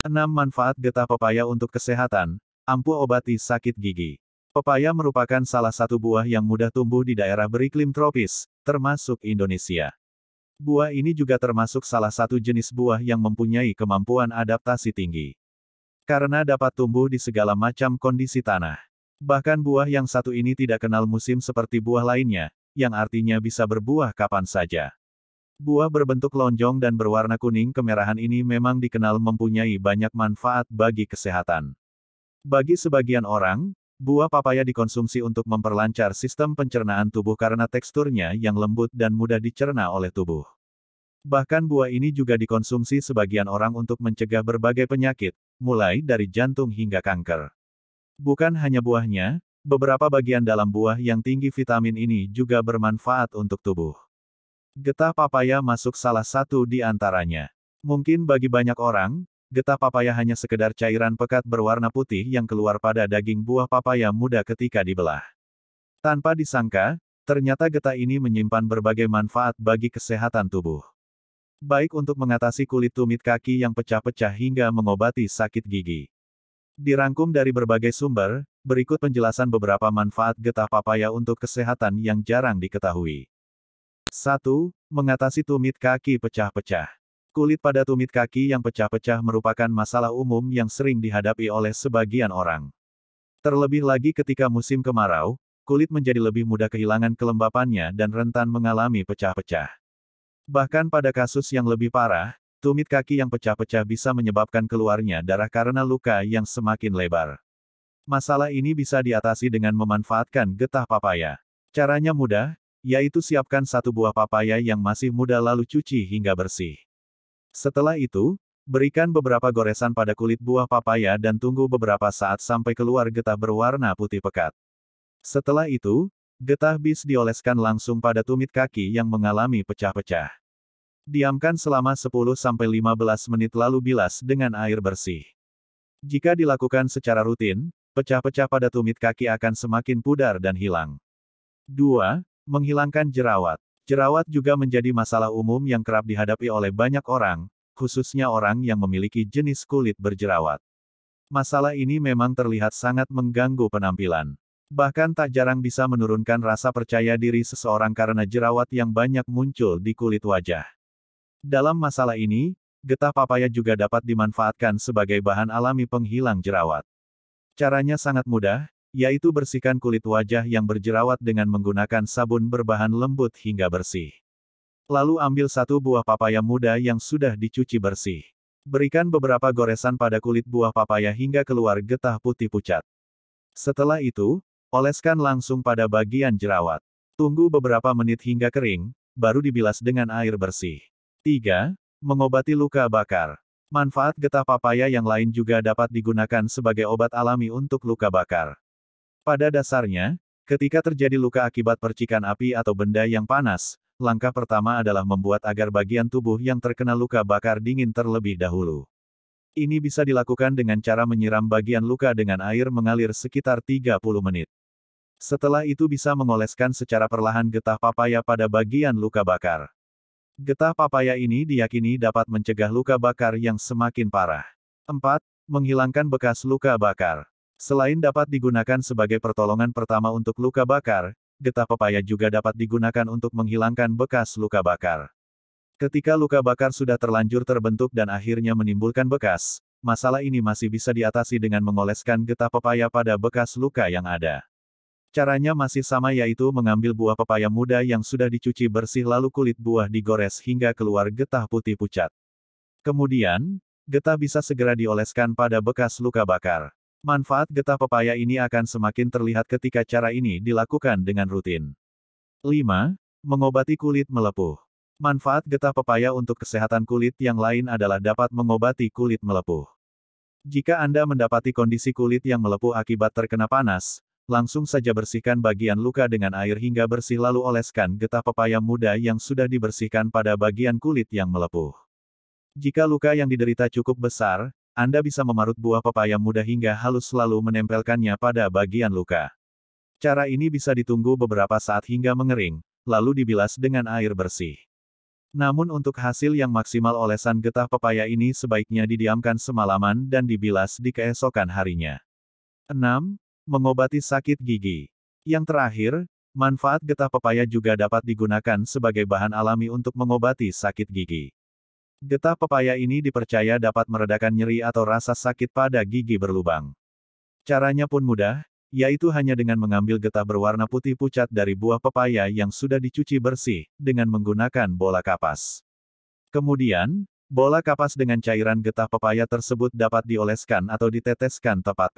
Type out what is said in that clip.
6 Manfaat getah pepaya untuk kesehatan, ampuh obati sakit gigi. Pepaya merupakan salah satu buah yang mudah tumbuh di daerah beriklim tropis, termasuk Indonesia. Buah ini juga termasuk salah satu jenis buah yang mempunyai kemampuan adaptasi tinggi. Karena dapat tumbuh di segala macam kondisi tanah. Bahkan buah yang satu ini tidak kenal musim seperti buah lainnya, yang artinya bisa berbuah kapan saja. Buah berbentuk lonjong dan berwarna kuning kemerahan ini memang dikenal mempunyai banyak manfaat bagi kesehatan. Bagi sebagian orang, buah papaya dikonsumsi untuk memperlancar sistem pencernaan tubuh karena teksturnya yang lembut dan mudah dicerna oleh tubuh. Bahkan buah ini juga dikonsumsi sebagian orang untuk mencegah berbagai penyakit, mulai dari jantung hingga kanker. Bukan hanya buahnya, beberapa bagian dalam buah yang tinggi vitamin ini juga bermanfaat untuk tubuh. Getah papaya masuk salah satu di antaranya. Mungkin bagi banyak orang, getah papaya hanya sekedar cairan pekat berwarna putih yang keluar pada daging buah papaya muda ketika dibelah. Tanpa disangka, ternyata getah ini menyimpan berbagai manfaat bagi kesehatan tubuh. Baik untuk mengatasi kulit tumit kaki yang pecah-pecah hingga mengobati sakit gigi. Dirangkum dari berbagai sumber, berikut penjelasan beberapa manfaat getah papaya untuk kesehatan yang jarang diketahui. 1. Mengatasi tumit kaki pecah-pecah. Kulit pada tumit kaki yang pecah-pecah merupakan masalah umum yang sering dihadapi oleh sebagian orang. Terlebih lagi ketika musim kemarau, kulit menjadi lebih mudah kehilangan kelembapannya dan rentan mengalami pecah-pecah. Bahkan pada kasus yang lebih parah, tumit kaki yang pecah-pecah bisa menyebabkan keluarnya darah karena luka yang semakin lebar. Masalah ini bisa diatasi dengan memanfaatkan getah papaya. Caranya mudah, yaitu siapkan satu buah papaya yang masih muda lalu cuci hingga bersih. Setelah itu, berikan beberapa goresan pada kulit buah papaya dan tunggu beberapa saat sampai keluar getah berwarna putih pekat. Setelah itu, getah bis dioleskan langsung pada tumit kaki yang mengalami pecah-pecah. Diamkan selama 10-15 menit lalu bilas dengan air bersih. Jika dilakukan secara rutin, pecah-pecah pada tumit kaki akan semakin pudar dan hilang. 2. Menghilangkan jerawat. Jerawat juga menjadi masalah umum yang kerap dihadapi oleh banyak orang, khususnya orang yang memiliki jenis kulit berjerawat. Masalah ini memang terlihat sangat mengganggu penampilan. Bahkan tak jarang bisa menurunkan rasa percaya diri seseorang karena jerawat yang banyak muncul di kulit wajah. Dalam masalah ini, getah papaya juga dapat dimanfaatkan sebagai bahan alami penghilang jerawat. Caranya sangat mudah, yaitu bersihkan kulit wajah yang berjerawat dengan menggunakan sabun berbahan lembut hingga bersih. Lalu ambil satu buah papaya muda yang sudah dicuci bersih. Berikan beberapa goresan pada kulit buah papaya hingga keluar getah putih pucat. Setelah itu, oleskan langsung pada bagian jerawat. Tunggu beberapa menit hingga kering, baru dibilas dengan air bersih. 3. Mengobati luka bakar. Manfaat getah papaya yang lain juga dapat digunakan sebagai obat alami untuk luka bakar. Pada dasarnya, ketika terjadi luka akibat percikan api atau benda yang panas, langkah pertama adalah membuat agar bagian tubuh yang terkena luka bakar dingin terlebih dahulu. Ini bisa dilakukan dengan cara menyiram bagian luka dengan air mengalir sekitar 30 menit. Setelah itu bisa mengoleskan secara perlahan getah papaya pada bagian luka bakar. Getah papaya ini diyakini dapat mencegah luka bakar yang semakin parah. 4. Menghilangkan bekas luka bakar. Selain dapat digunakan sebagai pertolongan pertama untuk luka bakar, getah pepaya juga dapat digunakan untuk menghilangkan bekas luka bakar. Ketika luka bakar sudah terlanjur terbentuk dan akhirnya menimbulkan bekas, masalah ini masih bisa diatasi dengan mengoleskan getah pepaya pada bekas luka yang ada. Caranya masih sama, yaitu mengambil buah pepaya muda yang sudah dicuci bersih lalu kulit buah digores hingga keluar getah putih pucat. Kemudian, getah bisa segera dioleskan pada bekas luka bakar. Manfaat getah pepaya ini akan semakin terlihat ketika cara ini dilakukan dengan rutin. 5. Mengobati kulit melepuh. Manfaat getah pepaya untuk kesehatan kulit yang lain adalah dapat mengobati kulit melepuh. Jika Anda mendapati kondisi kulit yang melepuh akibat terkena panas, langsung saja bersihkan bagian luka dengan air hingga bersih lalu oleskan getah pepaya muda yang sudah dibersihkan pada bagian kulit yang melepuh. Jika luka yang diderita cukup besar, Anda bisa memarut buah pepaya muda hingga halus lalu menempelkannya pada bagian luka. Cara ini bisa ditunggu beberapa saat hingga mengering, lalu dibilas dengan air bersih. Namun untuk hasil yang maksimal olesan getah pepaya ini sebaiknya didiamkan semalaman dan dibilas di keesokan harinya. 6. Mengobati sakit gigi. Yang terakhir, manfaat getah pepaya juga dapat digunakan sebagai bahan alami untuk mengobati sakit gigi. Getah pepaya ini dipercaya dapat meredakan nyeri atau rasa sakit pada gigi berlubang. Caranya pun mudah, yaitu hanya dengan mengambil getah berwarna putih pucat dari buah pepaya yang sudah dicuci bersih, dengan menggunakan bola kapas. Kemudian, bola kapas dengan cairan getah pepaya tersebut dapat dioleskan atau diteteskan tepat